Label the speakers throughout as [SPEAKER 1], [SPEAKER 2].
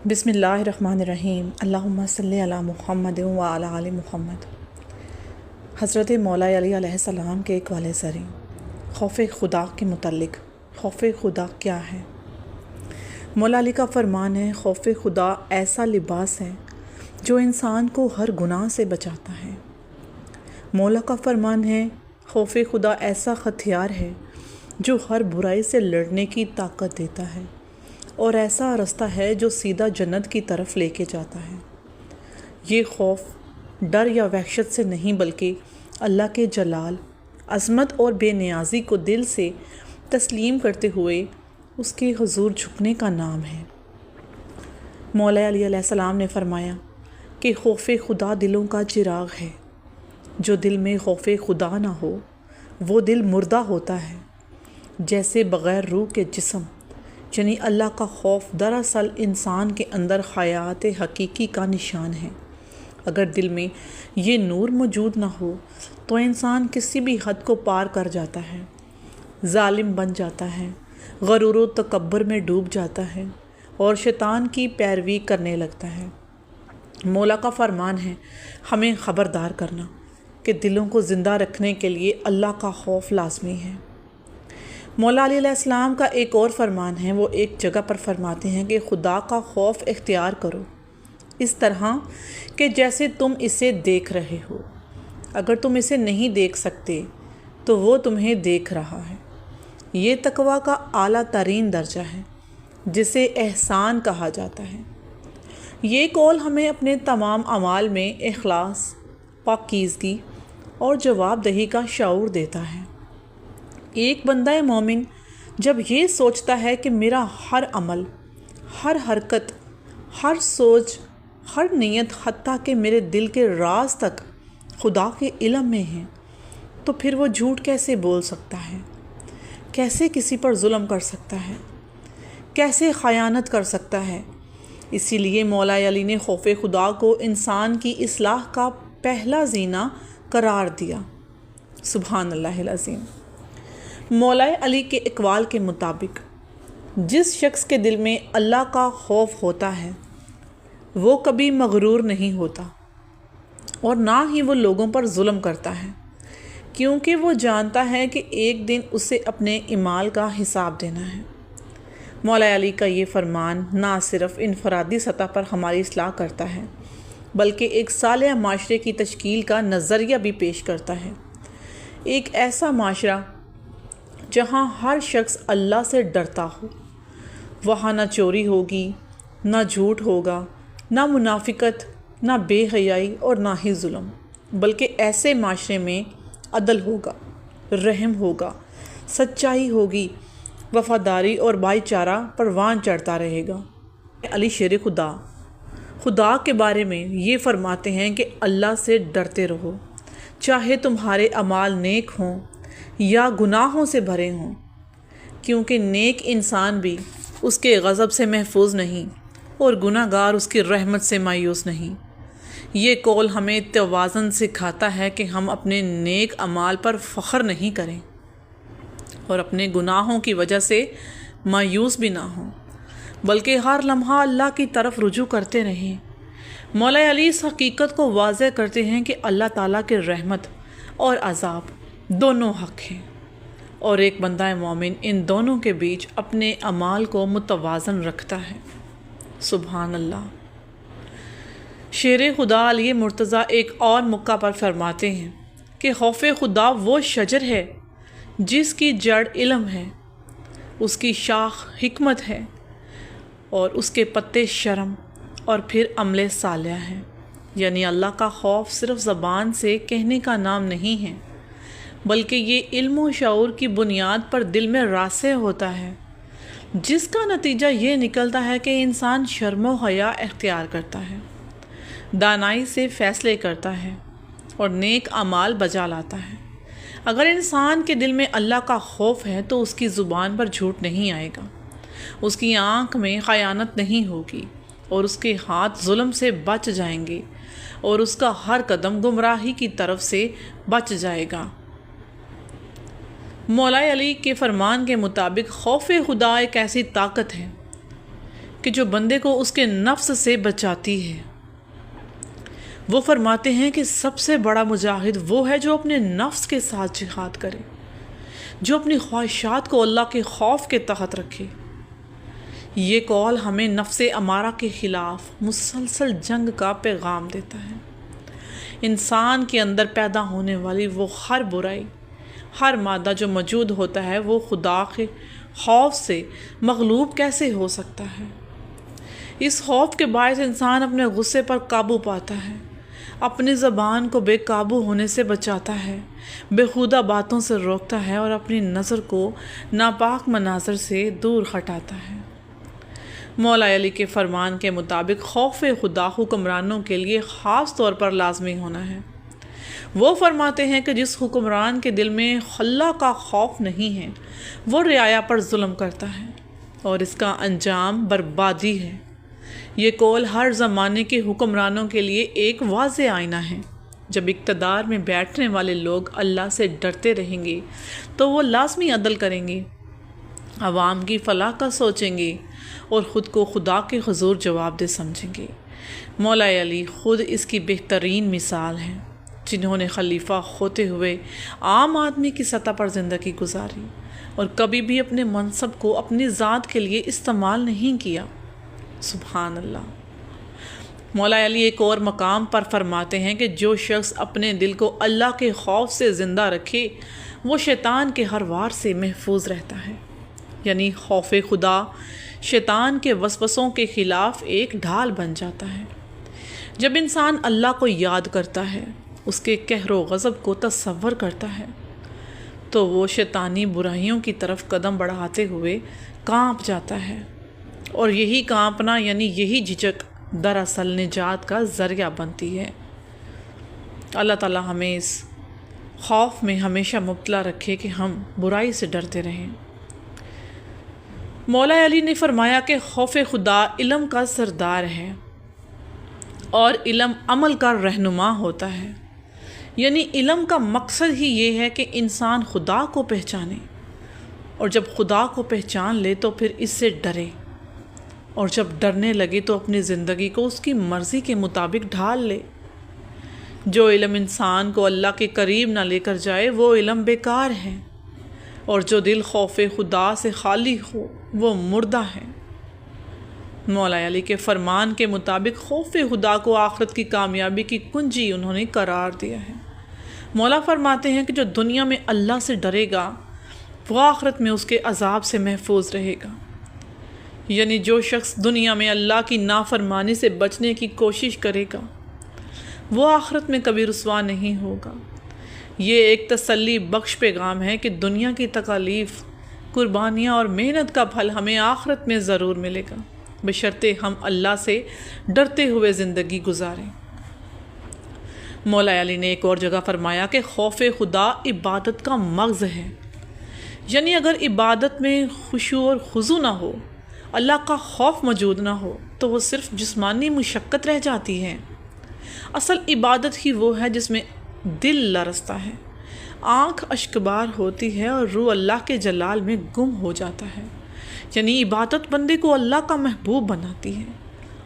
[SPEAKER 1] بسم اللہ الرحمن الرحیم اللہم صلی علی محمد وعلی آل محمد۔ حضرت مولا علی علیہ السلام کے ایک والے سری خوف خدا کے متعلق خوف خدا کیا ہے؟ مولا علی کا فرمان ہے، خوف خدا ایسا لباس ہے جو انسان کو ہر گناہ سے بچاتا ہے۔ مولا کا فرمان ہے، خوف خدا ایسا ہتھیار ہے جو ہر برائی سے لڑنے کی طاقت دیتا ہے اور ایسا رستہ ہے جو سیدھا جنت کی طرف لے کے جاتا ہے۔ یہ خوف ڈر یا وحشت سے نہیں بلکہ اللہ کے جلال، عظمت اور بے نیازی کو دل سے تسلیم کرتے ہوئے اس کے حضور جھکنے کا نام ہے۔ مولا علی علیہ السلام نے فرمایا کہ خوف خدا دلوں کا چراغ ہے۔ جو دل میں خوف خدا نہ ہو وہ دل مردہ ہوتا ہے، جیسے بغیر روح کے جسم۔ یعنی اللہ کا خوف دراصل انسان کے اندر حیات حقیقی کا نشان ہے۔ اگر دل میں یہ نور موجود نہ ہو تو انسان کسی بھی حد کو پار کر جاتا ہے، ظالم بن جاتا ہے، غرور و تکبر میں ڈوب جاتا ہے اور شیطان کی پیروی کرنے لگتا ہے۔ مولا کا فرمان ہے ہمیں خبردار کرنا کہ دلوں کو زندہ رکھنے کے لیے اللہ کا خوف لازمی ہے۔ مولا علی علیہ السلام کا ایک اور فرمان ہے، وہ ایک جگہ پر فرماتے ہیں کہ خدا کا خوف اختیار کرو اس طرح کہ جیسے تم اسے دیکھ رہے ہو۔ اگر تم اسے نہیں دیکھ سکتے تو وہ تمہیں دیکھ رہا ہے۔ یہ تقویٰ کا اعلیٰ ترین درجہ ہے جسے احسان کہا جاتا ہے۔ یہ قول ہمیں اپنے تمام اعمال میں اخلاص، پاکیزگی اور جواب دہی کا شعور دیتا ہے۔ ایک بندہ مومن جب یہ سوچتا ہے کہ میرا ہر عمل، ہر حرکت، ہر سوچ، ہر نیت، حتیٰ کہ میرے دل کے راز تک خدا کے علم میں ہے، تو پھر وہ جھوٹ کیسے بول سکتا ہے؟ کیسے کسی پر ظلم کر سکتا ہے؟ کیسے خیانت کر سکتا ہے؟ اسی لیے مولا علی نے خوف خدا کو انسان کی اصلاح کا پہلا زینہ قرار دیا۔ سبحان اللہ العظیم۔ مولا علی کے اقوال کے مطابق جس شخص کے دل میں اللہ کا خوف ہوتا ہے وہ کبھی مغرور نہیں ہوتا اور نہ ہی وہ لوگوں پر ظلم کرتا ہے، کیونکہ وہ جانتا ہے کہ ایک دن اسے اپنے اعمال کا حساب دینا ہے۔ مولا علی کا یہ فرمان نہ صرف انفرادی سطح پر ہماری اصلاح کرتا ہے بلکہ ایک صالح معاشرے کی تشکیل کا نظریہ بھی پیش کرتا ہے۔ ایک ایسا معاشرہ جہاں ہر شخص اللہ سے ڈرتا ہو، وہاں نہ چوری ہوگی، نہ جھوٹ ہوگا، نہ منافقت، نہ بے حیائی اور نہ ہی ظلم، بلکہ ایسے معاشرے میں عدل ہوگا، رحم ہوگا، سچائی ہوگی، وفاداری اور بھائی چارہ پروان چڑھتا رہے گا۔ علی شیر خدا کے بارے میں یہ فرماتے ہیں کہ اللہ سے ڈرتے رہو، چاہے تمہارے اعمال نیک ہوں یا گناہوں سے بھرے ہوں، کیونکہ نیک انسان بھی اس کے غضب سے محفوظ نہیں اور گناہ گار اس کی رحمت سے مایوس نہیں۔ یہ قول ہمیں توازن سکھاتا ہے کہ ہم اپنے نیک اعمال پر فخر نہیں کریں اور اپنے گناہوں کی وجہ سے مایوس بھی نہ ہوں، بلکہ ہر لمحہ اللہ کی طرف رجوع کرتے رہیں۔ مولا علی اس حقیقت کو واضح کرتے ہیں کہ اللہ تعالیٰ کے رحمت اور عذاب دونوں حق ہیں، اور ایک بندہ مومن ان دونوں کے بیچ اپنے اعمال کو متوازن رکھتا ہے۔ سبحان اللہ۔ شیر خدا علی مرتضیٰ ایک اور موقع پر فرماتے ہیں کہ خوف خدا وہ شجر ہے جس کی جڑ علم ہے، اس کی شاخ حکمت ہے اور اس کے پتے شرم اور پھر عمل صالح ہے۔ یعنی اللہ کا خوف صرف زبان سے کہنے کا نام نہیں ہے بلکہ یہ علم و شعور کی بنیاد پر دل میں راسخ ہوتا ہے، جس کا نتیجہ یہ نکلتا ہے کہ انسان شرم و حیا اختیار کرتا ہے، دانائی سے فیصلے کرتا ہے اور نیک اعمال بجا لاتا ہے۔ اگر انسان کے دل میں اللہ کا خوف ہے تو اس کی زبان پر جھوٹ نہیں آئے گا، اس کی آنکھ میں خیانت نہیں ہوگی اور اس کے ہاتھ ظلم سے بچ جائیں گے اور اس کا ہر قدم گمراہی کی طرف سے بچ جائے گا۔ مولا علی کے فرمان کے مطابق خوف خدا ایک ایسی طاقت ہے کہ جو بندے کو اس کے نفس سے بچاتی ہے۔ وہ فرماتے ہیں کہ سب سے بڑا مجاہد وہ ہے جو اپنے نفس کے ساتھ جہاد کرے، جو اپنی خواہشات کو اللہ کے خوف کے تحت رکھے۔ یہ قول ہمیں نفس امارہ کے خلاف مسلسل جنگ کا پیغام دیتا ہے۔ انسان کے اندر پیدا ہونے والی وہ ہر برائی، ہر مادہ جو موجود ہوتا ہے، وہ خدا کے خوف سے مغلوب کیسے ہو سکتا ہے؟ اس خوف کے باعث انسان اپنے غصے پر قابو پاتا ہے، اپنی زبان کو بے قابو ہونے سے بچاتا ہے، بیہودہ باتوں سے روکتا ہے اور اپنی نظر کو ناپاک مناظر سے دور ہٹاتا ہے۔ مولا علی کے فرمان کے مطابق خوف خدا حکمرانوں کے لیے خاص طور پر لازمی ہونا ہے۔ وہ فرماتے ہیں کہ جس حکمران کے دل میں اللہ کا خوف نہیں ہے، وہ رعایا پر ظلم کرتا ہے اور اس کا انجام بربادی ہے۔ یہ قول ہر زمانے کے حکمرانوں کے لیے ایک واضح آئینہ ہے۔ جب اقتدار میں بیٹھنے والے لوگ اللہ سے ڈرتے رہیں گے تو وہ لازمی عدل کریں گے، عوام کی فلاح کا سوچیں گے اور خود کو خدا کے حضور جواب دہ سمجھیں گے۔ مولا علی خود اس کی بہترین مثال ہیں، جنہوں نے خلیفہ ہوتے ہوئے عام آدمی کی سطح پر زندگی گزاری اور کبھی بھی اپنے منصب کو اپنی ذات کے لیے استعمال نہیں کیا۔ سبحان اللہ۔ مولا علی ایک اور مقام پر فرماتے ہیں کہ جو شخص اپنے دل کو اللہ کے خوف سے زندہ رکھے وہ شیطان کے ہر وار سے محفوظ رہتا ہے۔ یعنی خوف خدا شیطان کے وسوسوں کے خلاف ایک ڈھال بن جاتا ہے۔ جب انسان اللہ کو یاد کرتا ہے، اس کے قہر و غضب کو تصور کرتا ہے، تو وہ شیطانی برائیوں کی طرف قدم بڑھاتے ہوئے کانپ جاتا ہے، اور یہی کانپنا یعنی یہی جھجک دراصل نجات کا ذریعہ بنتی ہے۔ اللہ تعالیٰ ہمیں اس خوف میں ہمیشہ مبتلا رکھے کہ ہم برائی سے ڈرتے رہیں۔ مولا علی نے فرمایا کہ خوف خدا علم کا سردار ہے اور علم عمل کا رہنما ہوتا ہے۔ یعنی علم کا مقصد ہی یہ ہے کہ انسان خدا کو پہچانے، اور جب خدا کو پہچان لے تو پھر اس سے ڈرے، اور جب ڈرنے لگے تو اپنی زندگی کو اس کی مرضی کے مطابق ڈھال لے۔ جو علم انسان کو اللہ کے قریب نہ لے کر جائے وہ علم بیکار ہے، اور جو دل خوف خدا سے خالی ہو وہ مردہ ہے۔ مولا علی کے فرمان کے مطابق خوف خدا کو آخرت کی کامیابی کی کنجی انہوں نے قرار دیا ہے۔ مولا فرماتے ہیں کہ جو دنیا میں اللہ سے ڈرے گا وہ آخرت میں اس کے عذاب سے محفوظ رہے گا۔ یعنی جو شخص دنیا میں اللہ کی نافرمانی سے بچنے کی کوشش کرے گا وہ آخرت میں کبھی رسوا نہیں ہوگا۔ یہ ایک تسلی بخش پیغام ہے کہ دنیا کی تکالیف، قربانیاں اور محنت کا پھل ہمیں آخرت میں ضرور ملے گا، بشرطے ہم اللہ سے ڈرتے ہوئے زندگی گزاریں۔ مولا علی نے ایک اور جگہ فرمایا کہ خوف خدا عبادت کا مغز ہے۔ یعنی اگر عبادت میں خشوع اور خضوع نہ ہو، اللہ کا خوف موجود نہ ہو، تو وہ صرف جسمانی مشقت رہ جاتی ہے۔ اصل عبادت ہی وہ ہے جس میں دل لرزتا ہے، آنکھ اشکبار ہوتی ہے اور روح اللہ کے جلال میں گم ہو جاتا ہے۔ یعنی عبادت بندے کو اللہ کا محبوب بناتی ہے،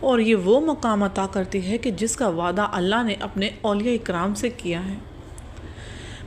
[SPEAKER 1] اور یہ وہ مقام عطا کرتی ہے کہ جس کا وعدہ اللہ نے اپنے اولیاء اکرام سے کیا ہے۔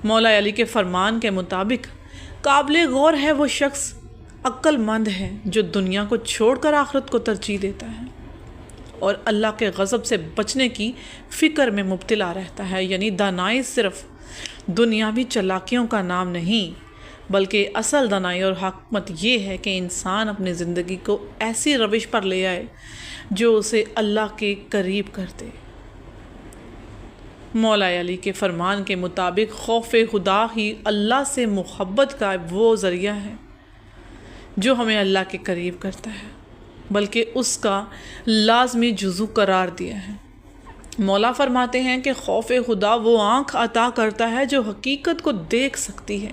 [SPEAKER 1] مولا علی کے فرمان کے مطابق قابل غور ہے وہ شخص عقل مند ہے جو دنیا کو چھوڑ کر آخرت کو ترجیح دیتا ہے اور اللہ کے غضب سے بچنے کی فکر میں مبتلا رہتا ہے۔ یعنی دانائی صرف دنیاوی چالاکیوں کا نام نہیں، بلکہ اصل دانائی اور حکمت یہ ہے کہ انسان اپنی زندگی کو ایسی روش پر لے آئے جو اسے اللہ کے قریب کر دے۔ مولا علی کے فرمان کے مطابق خوف خدا ہی اللہ سے محبت کا وہ ذریعہ ہے جو ہمیں اللہ کے قریب کرتا ہے، بلکہ اس کا لازمی جزو قرار دیا ہے۔ مولا فرماتے ہیں کہ خوف خدا وہ آنکھ عطا کرتا ہے جو حقیقت کو دیکھ سکتی ہے،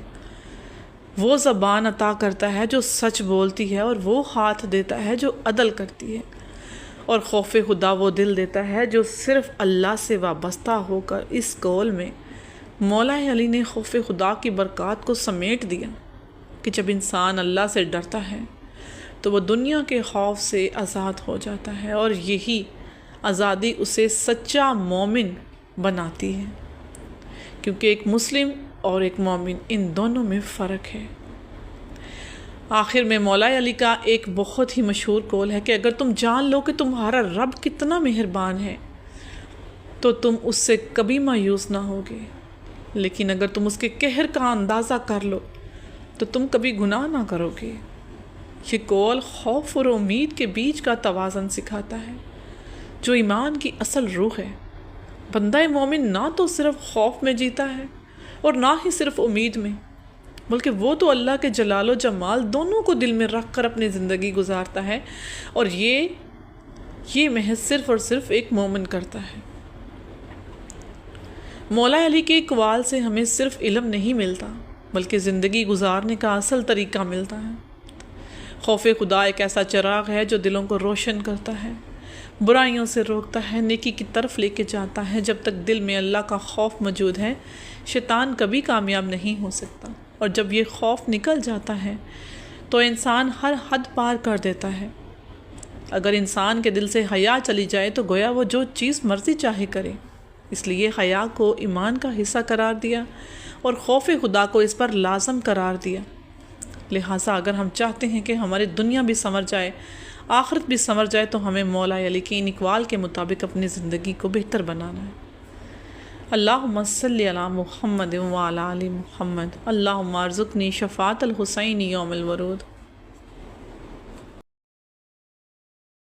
[SPEAKER 1] وہ زبان عطا کرتا ہے جو سچ بولتی ہے، اور وہ ہاتھ دیتا ہے جو عدل کرتی ہے، اور خوف خدا وہ دل دیتا ہے جو صرف اللہ سے وابستہ ہو کر۔ اس قول میں مولا علی نے خوف خدا کی برکات کو سمیٹ دیا کہ جب انسان اللہ سے ڈرتا ہے تو وہ دنیا کے خوف سے آزاد ہو جاتا ہے، اور یہی آزادی اسے سچا مومن بناتی ہے، کیونکہ ایک مسلم اور ایک مومن ان دونوں میں فرق ہے۔ آخر میں مولا علی کا ایک بہت ہی مشہور قول ہے کہ اگر تم جان لو کہ تمہارا رب کتنا مہربان ہے تو تم اس سے کبھی مایوس نہ ہوگے، لیکن اگر تم اس کے قہر کا اندازہ کر لو تو تم کبھی گناہ نہ کرو گے۔ یہ قول خوف اور امید کے بیچ کا توازن سکھاتا ہے، جو ایمان کی اصل روح ہے۔ بندہ مومن نہ تو صرف خوف میں جیتا ہے اور نہ ہی صرف امید میں، بلکہ وہ تو اللہ کے جلال و جمال دونوں کو دل میں رکھ کر اپنی زندگی گزارتا ہے، اور یہ محض صرف اور صرف ایک مومن کرتا ہے۔ مولا علی کے اقوال سے ہمیں صرف علم نہیں ملتا، بلکہ زندگی گزارنے کا اصل طریقہ ملتا ہے۔ خوف خدا ایک ایسا چراغ ہے جو دلوں کو روشن کرتا ہے، برائیوں سے روکتا ہے، نیکی کی طرف لے کے جاتا ہے۔ جب تک دل میں اللہ کا خوف موجود ہے، شیطان کبھی کامیاب نہیں ہو سکتا، اور جب یہ خوف نکل جاتا ہے تو انسان ہر حد پار کر دیتا ہے۔ اگر انسان کے دل سے حیا چلی جائے تو گویا وہ جو چیز مرضی چاہے کرے۔ اس لیے حیا کو ایمان کا حصہ قرار دیا اور خوف خدا کو اس پر لازم قرار دیا۔ لہٰذا اگر ہم چاہتے ہیں کہ ہماری دنیا بھی سنور جائے، آخرت بھی سنور جائے، تو ہمیں مولا علی کے ان اقوال کے مطابق اپنی زندگی کو بہتر بنانا ہے۔ اللہم صلی علی محمد وعلی آل محمد، اللہم ارزقنی شفاعت الحسین یوم الورود۔